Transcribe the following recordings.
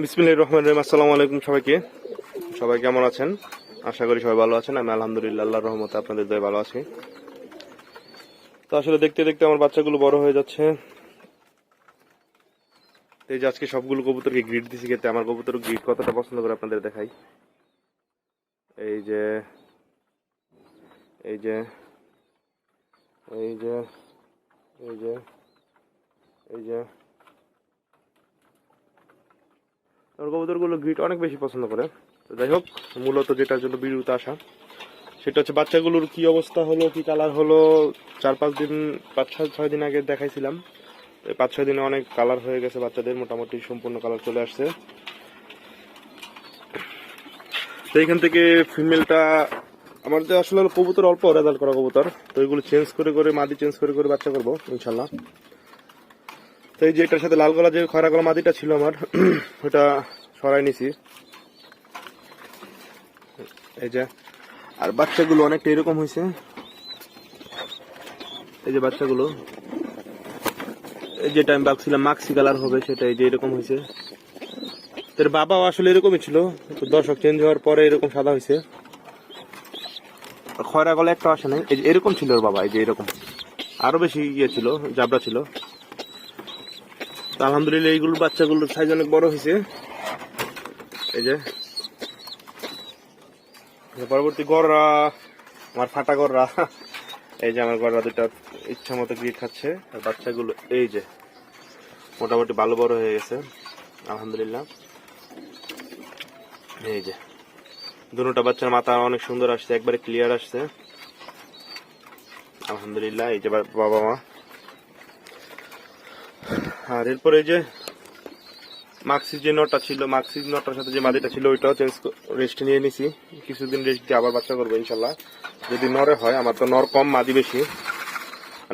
বিসমিল্লাহির রহমানির রহিম। আসসালামু আলাইকুম সবাইকে। সবাই কেমন আছেন? আশা করি সবাই ভালো আছেন। আমি আলহামদুলিল্লাহ আল্লাহর রহমতে আপনাদের দয়ায় ভালো আছি। তো আসলে দেখতে দেখতে আমার বাচ্চাগুলো বড় হয়ে যাচ্ছে। এই যে আজকে সবগুলো কবুতরকে গ্রিড দিছি খেতে। আমার কবুতর গ্রিড কতটা পছন্দ করে আপনাদের দেখাই। এই যে এই যে এই যে এই যে এই যে আমার কবুতরগুলো গ্রিড অনেক বেশি পছন্দ করে। তো যাই হোক, মূলত যেটার জন্য ভিডিওতে আসা সেটা হচ্ছে বাচ্চাগুলোর কি অবস্থা হলো, কি কালার হলো। 5-6 দিন আগে দেখাইছিলাম। 5-6 দিনে অনেক কালার হয়ে গেছে বাচ্চাদের, মোটামুটি সম্পূর্ণ কালার চলে আসছে। তো এখান থেকে ফিমেলটা আমার যে আসলে কবুতর অল্প রেজাল্ট করা কবুতর, তো এগুলো চেঞ্জ করে করে মাদি চেঞ্জ করে করে বাচ্চা করবো ইনশাল্লাহ। তো এই যে এটার সাথে লাল গলা যে খয়রা গলা মাদিটা ছিল আমার ওটা সরাই নিছি। এই যে আর বাচ্চাগুলো অনেকটা এরকম হয়েছে। এই যে বাচ্চাগুলো, এই যেটা আমি ভাবছিলাম মাক্সি কালার হবে সেটা এই যে এরকম হয়েছে। তোর বাবাও আসলে এরকমই ছিল, তো দর্শক চেঞ্জ হওয়ার পরে এরকম সাদা হয়েছে। খয়রা গলা একটা আসে নাই, এই যে এরকম ছিল ওর বাবা। এই যে এরকম আরো বেশি ইয়ে ছিল, জাবরা ছিল। তো আলহামদুলিল্লাহ এইগুলোর বাচ্চাগুলোর সাইজ অনেক বড় হয়েছে। এই যে পরবর্তী গররা, আমার ফাটা গররা, এই যে আমার গররা দুটা ইচ্ছা মতো গ্রিড খাচ্ছে। আর বাচ্চাগুলো এই যে মোটামুটি ভালো বড় হয়ে গেছে আলহামদুলিল্লাহ। এই যে দুটোটা বাচ্চার মাথা অনেক সুন্দর আসছে, একবারে ক্লিয়ার আসছে আলহামদুলিল্লাহ। এই যে বাবা মা। আর এরপর এই যে মাক্সির যে নটটা ছিল, মাক্সির নটটার সাথে যে মাদিটা ছিল ওইটাও চেঞ্জ রেস্ট নিয়ে নিছি। কিছুদিন রেস্ট দিয়ে আবার বাচ্চা করবো ইনশাল্লাহ, যদি নরে হয়। আমার তো নর কম মাদি বেশি,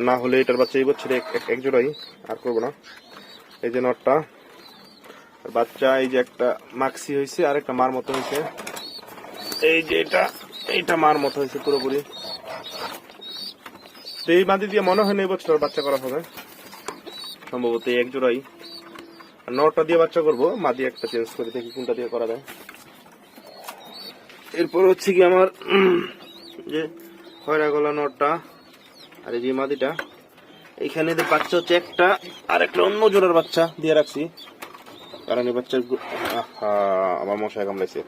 না হলে এটার বাচ্চা এই বছরে এক জোড়াই, আর করবো না। এই যে নটটা বাচ্চা, এই যে একটা মাক্সি হয়েছে আর একটা মার মতো হয়েছে। এই যে এইটা মার মতো হয়েছে পুরোপুরি। এই মাদি দিয়ে মনে হয় না এই বছর বাচ্চা করা হবে, সম্ভবত এক জোড়াই। নটা দিয়ে বাচ্চা করবো, মাদি একটা চেঞ্জ করে দেখি কোনটা দিয়ে করা যায়। এরপর হচ্ছে কি আমার যে খয়রা গলা নটটা আর এই যে মাদিটা, এইখানে বাচ্চা হচ্ছে একটা, আর একটা অন্য জোড়ার বাচ্চা দিয়ে রাখছি, কারণ এই বাচ্চার আমার মশায় কামড়াইছে।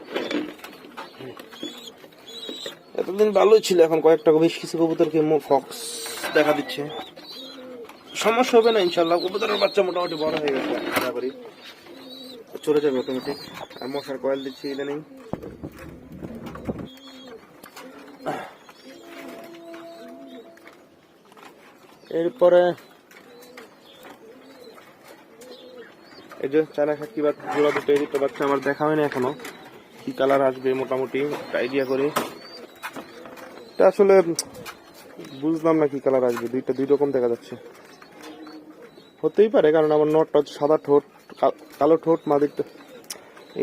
এতদিন ভালোই ছিল, এখন কয়েকটা বেশ কিছু কবুতরকে ফক্স দেখা দিচ্ছে। সমস্যা হবে না ইনশাল্লাহ, কবুতরের বাচ্চা মোটামুটি বড় হয়ে গেছে, আশা করি চলে যাবে অটোমেটিক। আর মশার কয়েল দিচ্ছি ইদানিং। এরপরে এই যে চায়না খাকি জোড়া দুটো এই দুটো বাচ্চা আমার দেখা হয়নি এখনো, কি কালার আসবে মোটামুটি আইডিয়া করি। এটা আসলে বুঝলাম না কি কালার আসবে, দুই রকম দেখা যাচ্ছে। হতেই পারে, কারণ আমার নটটা সাদা ঠোঁট কালো ঠোঁট, মাদিরটা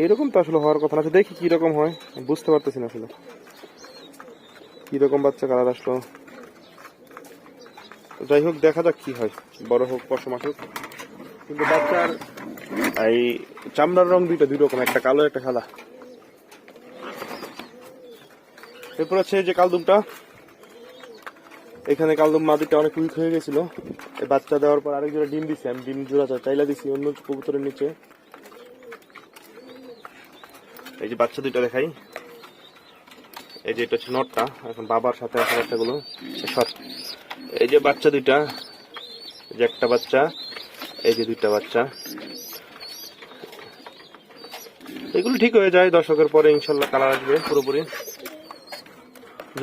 এইরকম তো আসলে হওয়ার কথা না। দেখি কি রকম হয়, বুঝতে পারতেছি না আসলে কি রকম বাচ্চা কালার আসলো। যাই হোক, দেখা যাক কি হয়, বড় হোক পশম আসুক। কিন্তু বাচ্চার এই চামড়ার রং দুই রকম, একটা কালো একটা সাদা। এরপর আছে যে কালদুমটা, এখানে কালদুম মাদিটা অনেক উইক হয়ে গেছিল। এই বাচ্চা দেওয়ার পর আরেক জোড়া ডিম দিছি, আমি ডিম জোড়া চাইলা দিছি অন্য কবুতরের নিচে। এই যে বাচ্চা দুইটা দেখাই, এই যে এটা হচ্ছে নটটা, এখন বাবার সাথে আছে বাচ্চাগুলো। এই যে বাচ্চা দুইটা, এই যে একটা বাচ্চা, এই যে দুইটা বাচ্চা। এগুলো ঠিক হয়ে যায় দর্শকের পরে ইনশাল্লাহ, কালার আসবে পুরোপুরি।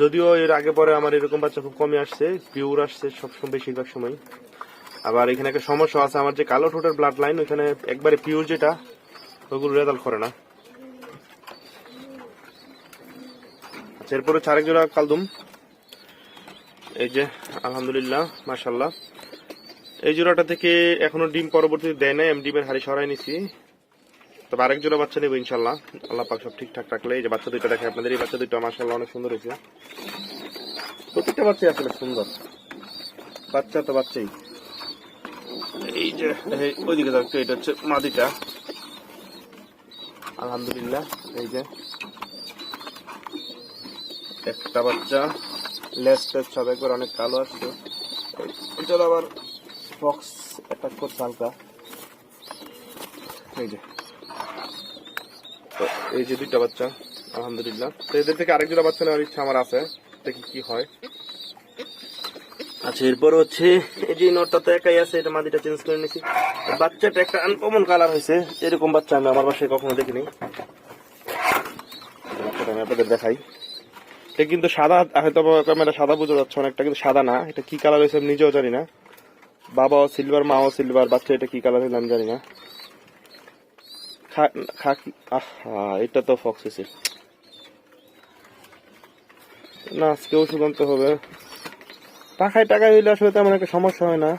যদিও এর আগে পরে আমার এরকম বাচ্চা খুব কমই আসছে, পিওর আসছে সবসময় বেশিরভাগ সময়। আবার এখানে একটা সমস্যা আছে, আমার যে কালো ঠোঁটের ব্লাড লাইন ওইখানে একবারে পিওর যেটা, ওইগুলো রেজাল্ট করে না। আচ্ছা, এরপরে আরেক জোড়া কালদুম, এই যে আলহামদুলিল্লাহ মাশাল্লাহ। এই জোড়াটা থেকে এখনো ডিম পরবর্তীতে দেয় নাই, আমি ডিমের হাড়ি সরাই নিছি। তবে আরেক জোড়া বাচ্চা নেবো ইনশাল্লাহ, আল্লাহ পাক সব ঠিকঠাক রাখলে। এই যে বাচ্চা দুইটা দেখে আপনাদের, এই বাচ্চা দুইটা মাশাল্লাহ অনেক সুন্দর হয়েছে। প্রত্যেকটা বাচ্চাই আসলে সুন্দর, বাচ্চা তো বাচ্চাই। এই যে ওইদিকে দেখো, এটা হচ্ছে মাদিটা, আলহামদুলিল্লাহ। এই যে একটা বাচ্চা, লেজ টেজ সব একবার অনেক কালো আসছে। এটার আবার ফক্স অ্যাটাক করছে হালকা। এই যে তো এই যে দুইটা বাচ্চা আলহামদুলিল্লাহ। তো এদের থেকে আরেক দুটা বাচ্চা নেওয়ার ইচ্ছা আমার আছে, দেখি কি হয়। আচ্ছা, এরপর হচ্ছে এই যে নটটা তো একাই আছে, এটা মাদিটা চেঞ্জ করে নিয়েছি। বাচ্চাটা একটা আনকমন কালার হয়েছে, এরকম বাচ্চা আমি আমার বাসায় কখনো দেখিনি। বাচ্চাটা আমি আপনাদের দেখাই। এটা কিন্তু সাদা, হয়তো ক্যামেরা সাদা বোঝা যাচ্ছে অনেকটা, কিন্তু সাদা না। এটা কি কালার হয়েছে আমি নিজেও জানি না। বাবাও সিলভার, মাও সিলভার, বাচ্চা এটা কি কালার হইলে আমি জানি না। এটা তো ফক্স হয়েছে না, আজকে ওষুধ আনতে হবে। টাকায় হইলে আসলে তেমন একটা সমস্যা হয় না,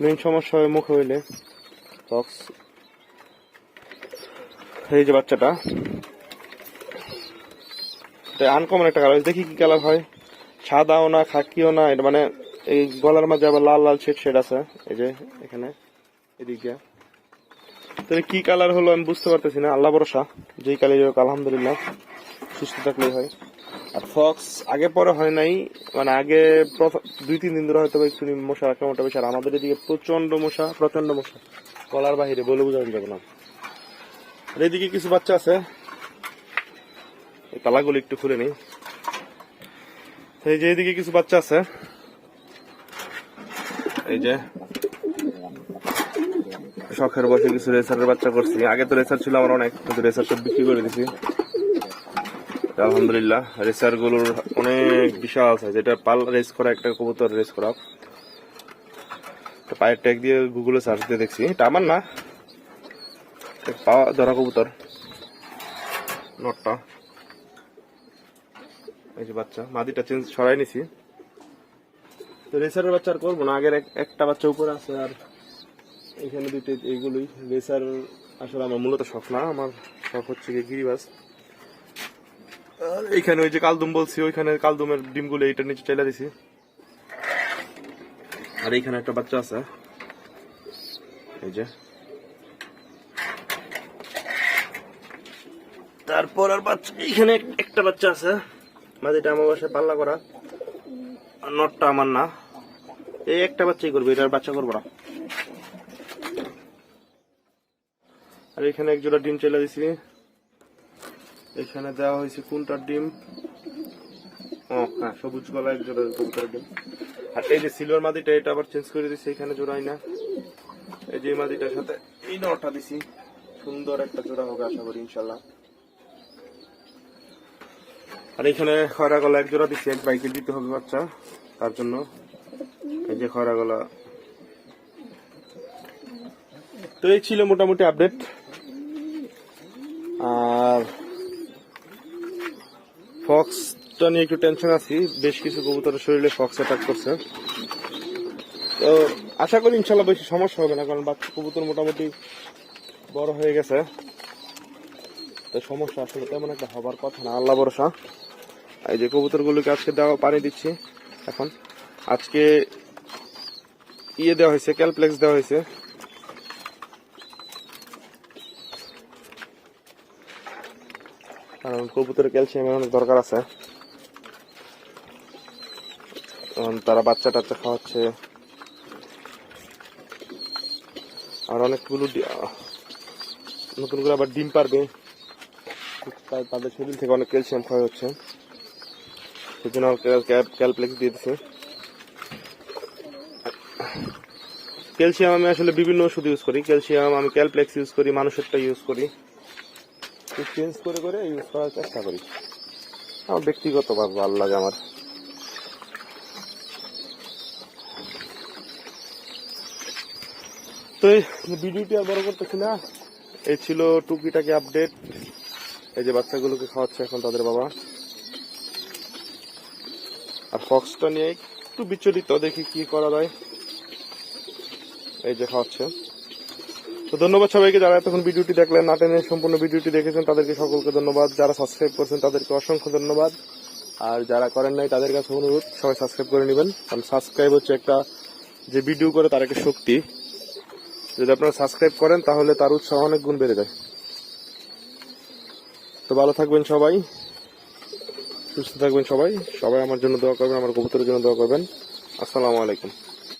মেইন সমস্যা হয় মুখে হইলে ফক্স। এই যে বাচ্চাটা, আনকমন একটা কালার, দেখি কি কালার হয়। সাদাও না, খাকিও না, এটা মানে এই গলার মাঝে আবার লাল লাল শেড আছে, এই যে এখানে এদিকে। তাহলে কি কালার হলো আমি বুঝতে পারতেছি না, আল্লাহ ভরসা, যেই কালার হোক আলহামদুলিল্লাহ, সুস্থ থাকলেই হয়। আর ফক্স আগে পরে হয় নাই, মানে আগে 2-3 দিন ধরে হয়তো একটু মশা আক্রমণটা বেশি। আর আমাদের এদিকে প্রচন্ড মশা, কলার বাহিরে বলে বোঝানো যাবে না। আর এদিকে কিছু বাচ্চা আছে, তালাগুলো একটু খুলে নিই। এই যে এদিকে কিছু বাচ্চা আছে, এই যে শখের বসে কিছু রেসারের বাচ্চা করছি। আগে তো রেসার ছিল আমার অনেক, কিন্তু রেসার সব বিক্রি করে দিছি আলহামদুলিল্লাহ। রেসার গুলোর অনেক বিশাল সাইজ, যেটা পাল রেস করা, একটা কবুতর রেস করা। পায়ের ট্যাগ দিয়ে গুগলে সার্চ দিয়ে দেখছি, এটা আমার না, পাওয়া ধরা কবুতর নটটা। এই যে বাচ্চা, মাদিটা চেঞ্জ সরাই নিছি। তো রেসারের বাচ্চা আর করবো না, আগের একটা বাচ্চা উপরে আছে, আর এখানে দুইটা, এইগুলোই রেসার। আসলে আমার মূলত শখ না, আমার শখ হচ্ছে গিরিবাজ। এইখানে ওই যে কালদুম বলছি, ওইখানে কালদুমের ডিমগুলো এইটার নিচে চাইলা দিছি। আর এইখানে একটা বাচ্চা আছে, এই যে। তারপর আর বাচ্চা, এইখানে একটা বাচ্চা আছে, মাঝেটা আমার বাসায় পাল্লা করা, আর নটটা আমার না। এই একটা বাচ্চাই করবো, এটার বাচ্চা করবো না। আর এখানে এক জোড়া ডিম চাইলা দিছি, এখানে দেওয়া হয়েছে কোনটার ডিম, হ্যাঁ সবুজ গলা এক জোড়া কবুতরের ডিম। আর এই যে সিলভার মাদিটা, এটা আবার চেঞ্জ করে দিছি, এখানে জোড়াই না। এই যে মাদিটার সাথে এই নটা দিছি, সুন্দর একটা জোড়া হবে আশা করি ইনশাল্লাহ। আর এখানে খয়রা গলা এক জোড়া দিছি, এক বাইকে দিতে হবে বাচ্চা, তার জন্য এই যে খয়রা গলা। তো এই ছিল মোটামুটি আপডেট। আর ফক্সটা নিয়ে একটু টেনশন আছি, বেশ কিছু কবুতরের শরীরে ফক্স অ্যাটাক করছে। তো আশা করি ইনশাল্লাহ বেশি সমস্যা হবে না, কারণ বাচ্চা কবুতর মোটামুটি বড় হয়ে গেছে। তো সমস্যা আসলে তেমন একটা হবার কথা না, আল্লাহ ভরসা। এই যে কবুতরগুলোকে আজকে দেওয়া পানি দিচ্ছি। এখন আজকে দেওয়া হয়েছে, ক্যালপ্লেক্স দেওয়া হয়েছে। কারণ কবুতরের ক্যালসিয়ামের অনেক দরকার আছে, তারা বাচ্চা টাচ্চা খাওয়াচ্ছে। আর অনেকগুলো নতুন করে আবার ডিম পারবে, তাদের শরীর থেকে অনেক ক্যালসিয়াম ক্ষয় হচ্ছে, সেজন্য ক্যালপ্লেক্স দিয়ে দিচ্ছে। ক্যালসিয়াম আমি আসলে বিভিন্ন ওষুধ ইউজ করি, ক্যালসিয়াম আমি ক্যালপ্লেক্স ইউজ করি, মানুষেরটা ইউজ করি, চেঞ্জ করে করে ইউজ করার চেষ্টা করি। আমার ব্যক্তিগতভাবে ভালো লাগে আমার। তো এই ভিডিওটি আর বড় করতেছি না, এই ছিল টুকিটাকি আপডেট। এই যে বাচ্চাগুলোকে খাওয়াচ্ছে এখন তাদের বাবা। আর ফক্সটা নিয়ে একটু বিচলিত, দেখি কি করা যায়। এই যে খাওয়াচ্ছে। তো ধন্যবাদ সবাইকে যারা এতক্ষণ ভিডিওটি দেখলেন, না টেনে সম্পূর্ণ ভিডিওটি দেখেছেন, তাদেরকে সকলকে ধন্যবাদ। যারা সাবস্ক্রাইব করছেন তাদেরকে অসংখ্য ধন্যবাদ। আর যারা করেন নাই তাদের কাছে অনুরোধ, সবাই সাবস্ক্রাইব করে নেবেন, কারণ সাবস্ক্রাইব হচ্ছে একটা, যে ভিডিও করে তার একটা শক্তি। যদি আপনারা সাবস্ক্রাইব করেন তাহলে তার উৎসাহ অনেক গুণ বেড়ে যায়। তো ভালো থাকবেন সবাই, সুস্থ থাকবেন সবাই, সবাই আমার জন্য দোয়া করবেন, আমার কবুতরের জন্য দোয়া করবেন। আসসালামু আলাইকুম।